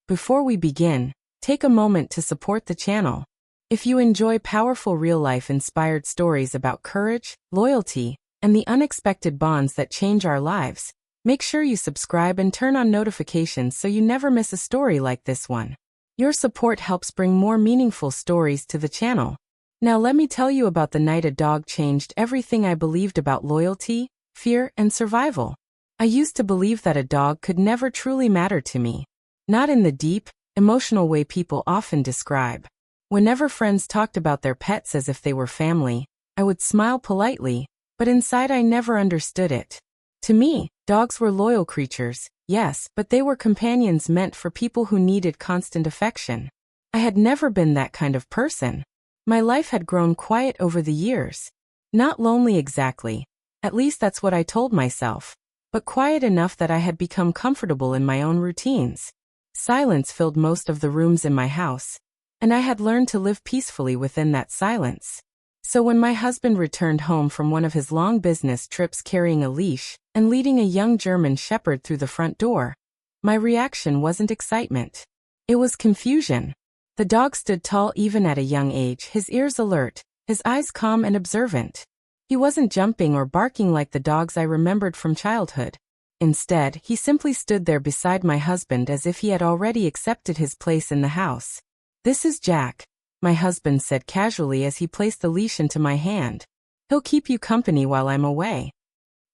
Before we begin, take a moment to support the channel. If you enjoy powerful real-life inspired stories about courage, loyalty, and the unexpected bonds that change our lives, make sure you subscribe and turn on notifications so you never miss a story like this one. Your support helps bring more meaningful stories to the channel. Now let me tell you about the night a dog changed everything I believed about loyalty, fear, and survival. I used to believe that a dog could never truly matter to me. Not in the deep, emotional way people often describe. Whenever friends talked about their pets as if they were family, I would smile politely, but inside I never understood it. To me, dogs were loyal creatures, yes, but they were companions meant for people who needed constant affection. I had never been that kind of person. My life had grown quiet over the years. Not lonely exactly, at least that's what I told myself, but quiet enough that I had become comfortable in my own routines. Silence filled most of the rooms in my house, and I had learned to live peacefully within that silence. So when my husband returned home from one of his long business trips carrying a leash and leading a young German shepherd through the front door, my reaction wasn't excitement. It was confusion. The dog stood tall even at a young age, his ears alert, his eyes calm and observant. He wasn't jumping or barking like the dogs I remembered from childhood. Instead, he simply stood there beside my husband as if he had already accepted his place in the house. "This is Jack," my husband said casually as he placed the leash into my hand. "He'll keep you company while I'm away."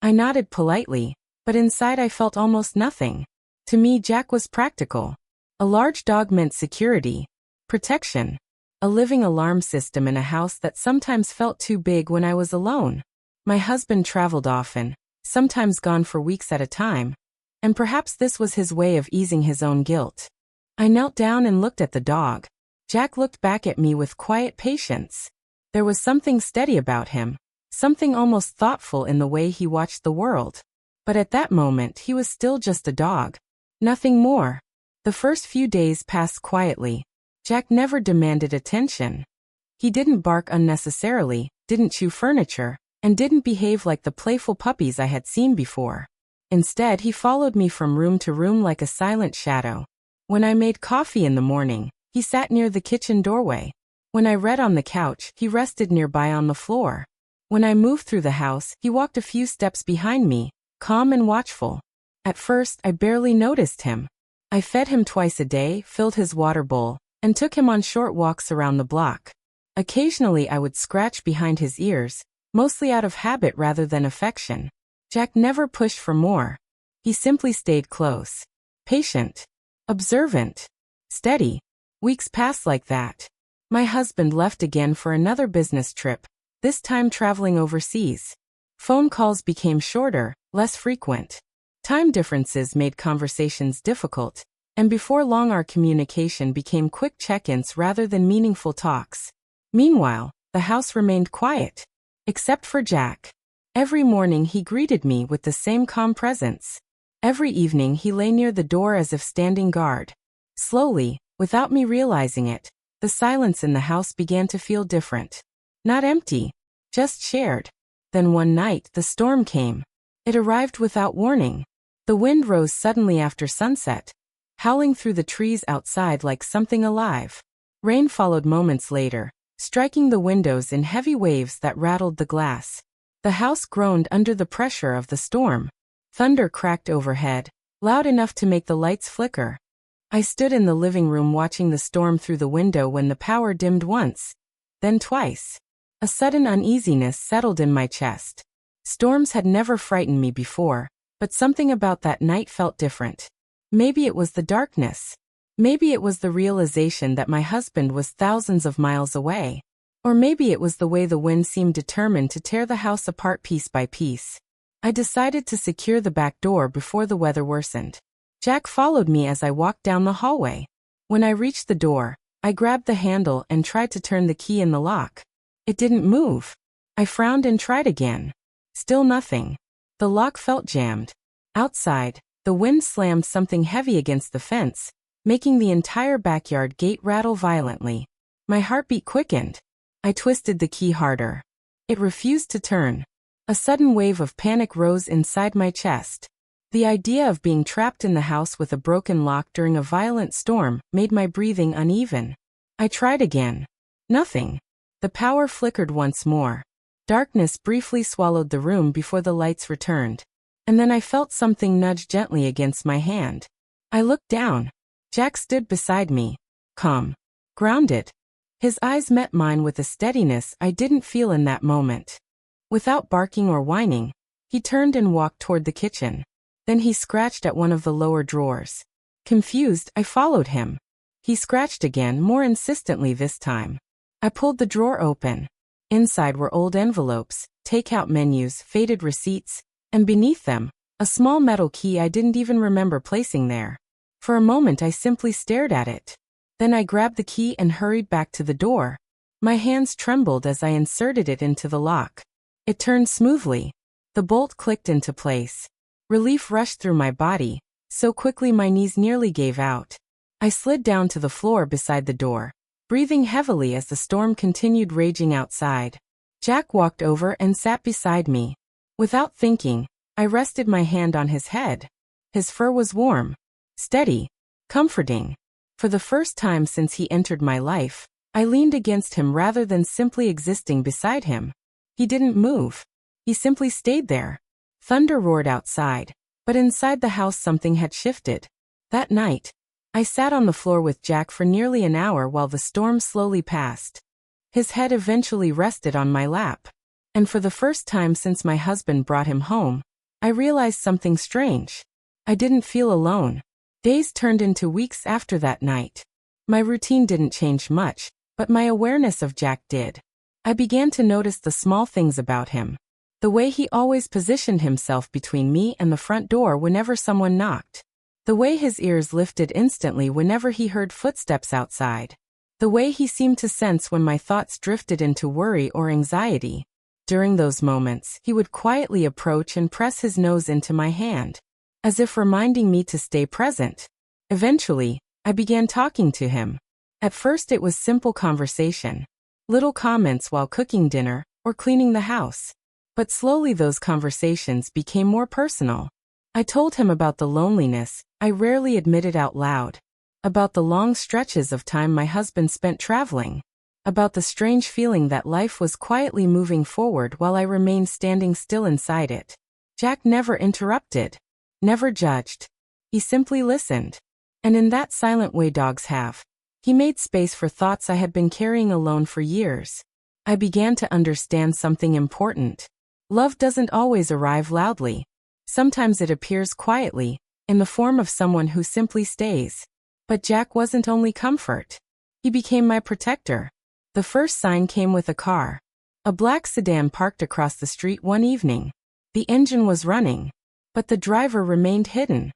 I nodded politely, but inside I felt almost nothing. To me, Jack was practical. A large dog meant security, protection, a living alarm system in a house that sometimes felt too big when I was alone. My husband traveled often, sometimes gone for weeks at a time, and perhaps this was his way of easing his own guilt. I knelt down and looked at the dog. Jack looked back at me with quiet patience. There was something steady about him, something almost thoughtful in the way he watched the world. But at that moment he was still just a dog. Nothing more. The first few days passed quietly. Jack never demanded attention. He didn't bark unnecessarily, didn't chew furniture, and didn't behave like the playful puppies I had seen before. Instead, he followed me from room to room like a silent shadow. When I made coffee in the morning, he sat near the kitchen doorway. When I read on the couch, he rested nearby on the floor. When I moved through the house, he walked a few steps behind me, calm and watchful. At first, I barely noticed him. I fed him twice a day, filled his water bowl, and took him on short walks around the block. Occasionally I would scratch behind his ears, mostly out of habit rather than affection. Jack never pushed for more. He simply stayed close. Patient. Observant. Steady. Weeks passed like that. My husband left again for another business trip, this time traveling overseas. Phone calls became shorter, less frequent. Time differences made conversations difficult, and before long our communication became quick check-ins rather than meaningful talks. Meanwhile, the house remained quiet. Except for Jack. Every morning he greeted me with the same calm presence. Every evening he lay near the door as if standing guard. Slowly, without me realizing it, the silence in the house began to feel different. Not empty, just shared. Then one night the storm came. It arrived without warning. The wind rose suddenly after sunset, howling through the trees outside like something alive. Rain followed moments later, striking the windows in heavy waves that rattled the glass. The house groaned under the pressure of the storm. Thunder cracked overhead, loud enough to make the lights flicker. I stood in the living room watching the storm through the window when the power dimmed once, then twice. A sudden uneasiness settled in my chest. Storms had never frightened me before, but something about that night felt different. Maybe it was the darkness. Maybe it was the realization that my husband was thousands of miles away. Or maybe it was the way the wind seemed determined to tear the house apart piece by piece. I decided to secure the back door before the weather worsened. Jack followed me as I walked down the hallway. When I reached the door, I grabbed the handle and tried to turn the key in the lock. It didn't move. I frowned and tried again. Still nothing. The lock felt jammed. Outside, the wind slammed something heavy against the fence, making the entire backyard gate rattle violently. My heartbeat quickened. I twisted the key harder. It refused to turn. A sudden wave of panic rose inside my chest. The idea of being trapped in the house with a broken lock during a violent storm made my breathing uneven. I tried again. Nothing. The power flickered once more. Darkness briefly swallowed the room before the lights returned. And then I felt something nudge gently against my hand. I looked down. Jack stood beside me. Calm. Grounded. His eyes met mine with a steadiness I didn't feel in that moment. Without barking or whining, he turned and walked toward the kitchen. Then he scratched at one of the lower drawers. Confused, I followed him. He scratched again, more insistently this time. I pulled the drawer open. Inside were old envelopes, takeout menus, faded receipts, and beneath them, a small metal key I didn't even remember placing there. For a moment I simply stared at it. Then I grabbed the key and hurried back to the door. My hands trembled as I inserted it into the lock. It turned smoothly. The bolt clicked into place. Relief rushed through my body, so quickly my knees nearly gave out. I slid down to the floor beside the door, breathing heavily as the storm continued raging outside. Jack walked over and sat beside me. Without thinking, I rested my hand on his head. His fur was warm, steady, comforting. For the first time since he entered my life, I leaned against him rather than simply existing beside him. He didn't move. He simply stayed there. Thunder roared outside, but inside the house something had shifted. That night, I sat on the floor with Jack for nearly an hour while the storm slowly passed. His head eventually rested on my lap. And for the first time since my husband brought him home, I realized something strange. I didn't feel alone. Days turned into weeks after that night. My routine didn't change much, but my awareness of Jack did. I began to notice the small things about him. The way he always positioned himself between me and the front door whenever someone knocked. The way his ears lifted instantly whenever he heard footsteps outside. The way he seemed to sense when my thoughts drifted into worry or anxiety. During those moments, he would quietly approach and press his nose into my hand, as if reminding me to stay present. Eventually, I began talking to him. At first it was simple conversation. Little comments while cooking dinner or cleaning the house. But slowly those conversations became more personal. I told him about the loneliness I rarely admitted out loud. About the long stretches of time my husband spent traveling. About the strange feeling that life was quietly moving forward while I remained standing still inside it. Jack never interrupted. Never judged. He simply listened. And in that silent way dogs have, he made space for thoughts I had been carrying alone for years. I began to understand something important. Love doesn't always arrive loudly. Sometimes it appears quietly, in the form of someone who simply stays. But Jack wasn't only comfort. He became my protector. The first sign came with a car. A black sedan parked across the street one evening. The engine was running, but the driver remained hidden.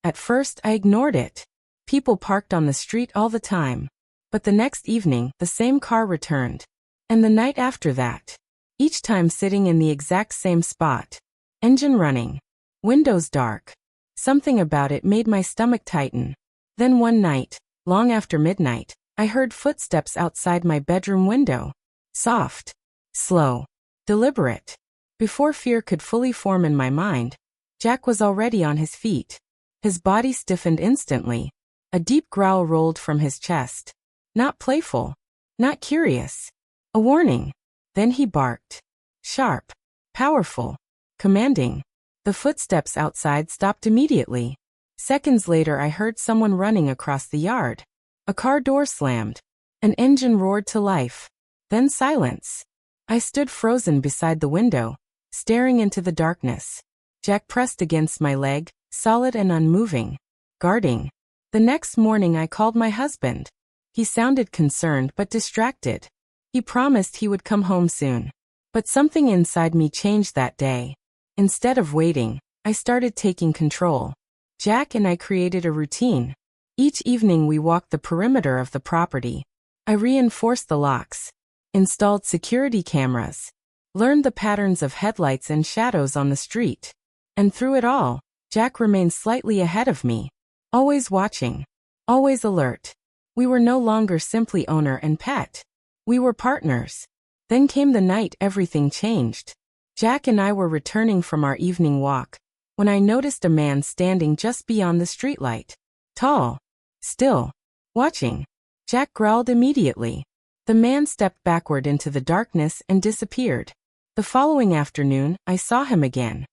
At first, I ignored it. People parked on the street all the time. But the next evening, the same car returned. And the night after that. Each time sitting in the exact same spot. Engine running. Windows dark. Something about it made my stomach tighten. Then one night, long after midnight, I heard footsteps outside my bedroom window. Soft. Slow. Deliberate. Before fear could fully form in my mind, Jack was already on his feet. His body stiffened instantly. A deep growl rolled from his chest. Not playful. Not curious. A warning. Then he barked. Sharp. Powerful. Commanding. The footsteps outside stopped immediately. Seconds later I heard someone running across the yard. A car door slammed. An engine roared to life. Then silence. I stood frozen beside the window, staring into the darkness. Jack pressed against my leg, solid and unmoving. Guarding. The next morning I called my husband. He sounded concerned but distracted. He promised he would come home soon. But something inside me changed that day. Instead of waiting, I started taking control. Jack and I created a routine. Each evening we walked the perimeter of the property. I reinforced the locks, installed security cameras, learned the patterns of headlights and shadows on the street. And through it all, Jack remained slightly ahead of me. Always watching. Always alert. We were no longer simply owner and pet. We were partners. Then came the night everything changed. Jack and I were returning from our evening walk, when I noticed a man standing just beyond the streetlight. Tall. Still. Watching. Jack growled immediately. The man stepped backward into the darkness and disappeared. The following afternoon, I saw him again.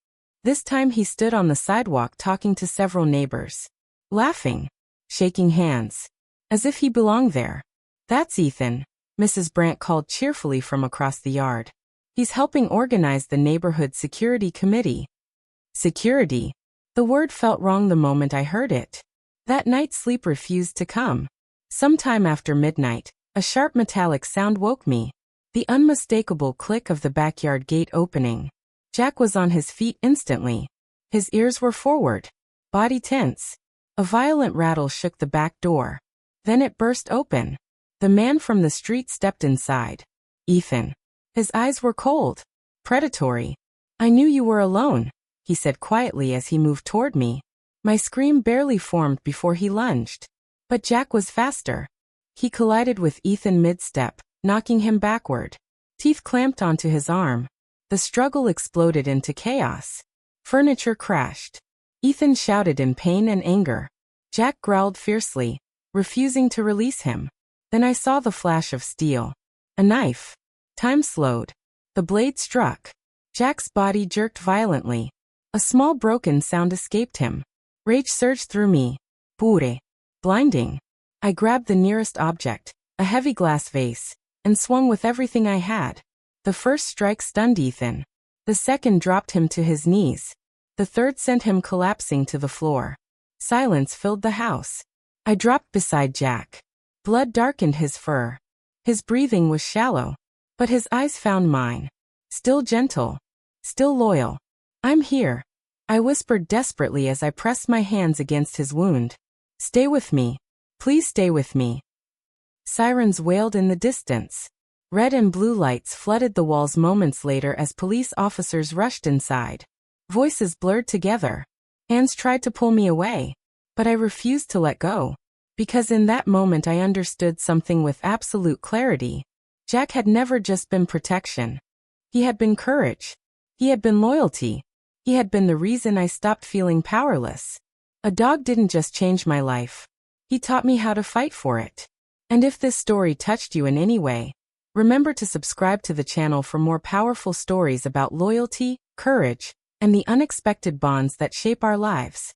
This time he stood on the sidewalk talking to several neighbors. Laughing. Shaking hands. As if he belonged there. That's Ethan, Mrs. Brandt called cheerfully from across the yard. He's helping organize the neighborhood security committee. Security. The word felt wrong the moment I heard it. That night's sleep refused to come. Sometime after midnight, a sharp metallic sound woke me. The unmistakable click of the backyard gate opening. Jack was on his feet instantly. His ears were forward. Body tense. A violent rattle shook the back door. Then it burst open. The man from the street stepped inside. Ethan. His eyes were cold. Predatory. I knew you were alone, he said quietly as he moved toward me. My scream barely formed before he lunged. But Jack was faster. He collided with Ethan mid-step, knocking him backward. Teeth clamped onto his arm. The struggle exploded into chaos. Furniture crashed. Ethan shouted in pain and anger. Jack growled fiercely, refusing to release him. Then I saw the flash of steel. A knife. Time slowed. The blade struck. Jack's body jerked violently. A small broken sound escaped him. Rage surged through me. Pure. Blinding. I grabbed the nearest object, a heavy glass vase, and swung with everything I had. The first strike stunned Ethan. The second dropped him to his knees. The third sent him collapsing to the floor. Silence filled the house. I dropped beside Jack. Blood darkened his fur. His breathing was shallow, but his eyes found mine. Still gentle. Still loyal. I'm here. I whispered desperately as I pressed my hands against his wound. Stay with me. Please stay with me. Sirens wailed in the distance. Red and blue lights flooded the walls moments later as police officers rushed inside. Voices blurred together. Hands tried to pull me away. But I refused to let go. Because in that moment I understood something with absolute clarity. Jack had never just been protection. He had been courage. He had been loyalty. He had been the reason I stopped feeling powerless. A dog didn't just change my life. He taught me how to fight for it. And if this story touched you in any way, remember to subscribe to the channel for more powerful stories about loyalty, courage, and the unexpected bonds that shape our lives.